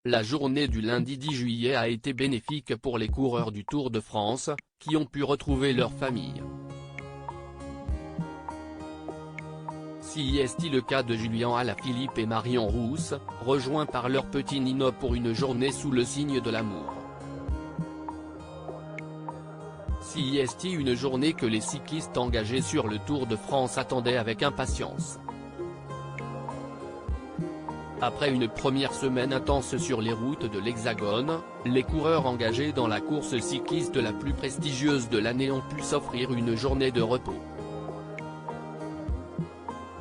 La journée du lundi 10 juillet a été bénéfique pour les coureurs du Tour de France, qui ont pu retrouver leur famille. Si est le cas de Julien Alaphilippe et Marion Rousse, rejoints par leur petit Nino pour une journée sous le signe de l'amour. Si est une journée que les cyclistes engagés sur le Tour de France attendaient avec impatience. Après une première semaine intense sur les routes de l'Hexagone, les coureurs engagés dans la course cycliste la plus prestigieuse de l'année ont pu s'offrir une journée de repos.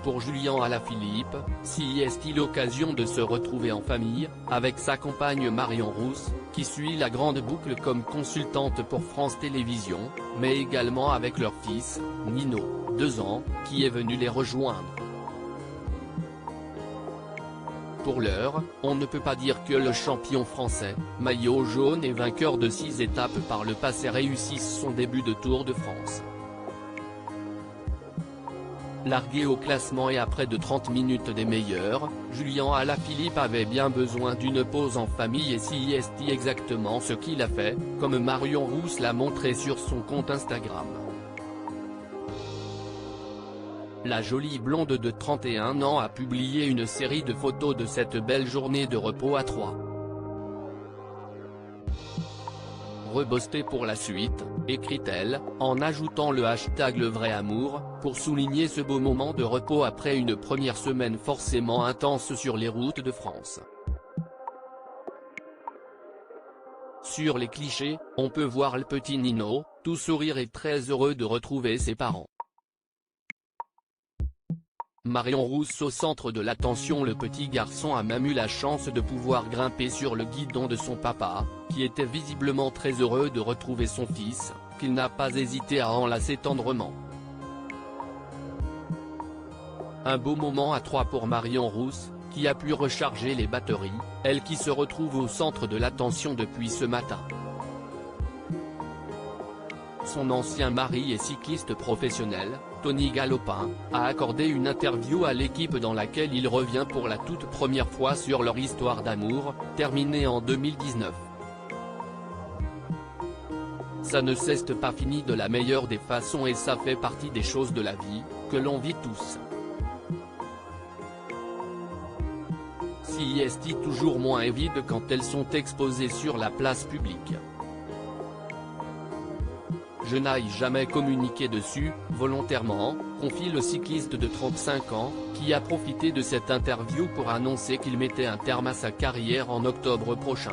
Pour Julien Alaphilippe, si est l'occasion de se retrouver en famille, avec sa compagne Marion Rousse, qui suit la grande boucle comme consultante pour France Télévisions, mais également avec leur fils, Nino, 2 ans, qui est venu les rejoindre. Pour l'heure, on ne peut pas dire que le champion français, maillot jaune et vainqueur de 6 étapes par le passé réussisse son début de Tour de France. Largué au classement et à près de 30 minutes des meilleurs, Julien Alaphilippe avait bien besoin d'une pause en famille et si est exactement ce qu'il a fait, comme Marion Rousse l'a montré sur son compte Instagram. La jolie blonde de 31 ans a publié une série de photos de cette belle journée de repos à Troyes. Rebostée pour la suite, écrit-elle, en ajoutant le hashtag Le Vrai Amour, pour souligner ce beau moment de repos après une première semaine forcément intense sur les routes de France. Sur les clichés, on peut voir le petit Nino, tout sourire et très heureux de retrouver ses parents. Marion Rousse au centre de l'attention. Le petit garçon a même eu la chance de pouvoir grimper sur le guidon de son papa, qui était visiblement très heureux de retrouver son fils, qu'il n'a pas hésité à enlacer tendrement. Un beau moment à Troyes pour Marion Rousse, qui a pu recharger les batteries, elle qui se retrouve au centre de l'attention depuis ce matin. Son ancien mari et cycliste professionnel, Tony Galopin, a accordé une interview à l'équipe dans laquelle il revient pour la toute première fois sur leur histoire d'amour, terminée en 2019. Ça ne s'est pas fini de la meilleure des façons et ça fait partie des choses de la vie, que l'on vit tous. Si est toujours moins évide quand elles sont exposées sur la place publique. Je n'ai jamais communiqué dessus, volontairement, confie le cycliste de 35 ans, qui a profité de cette interview pour annoncer qu'il mettait un terme à sa carrière en octobre prochain.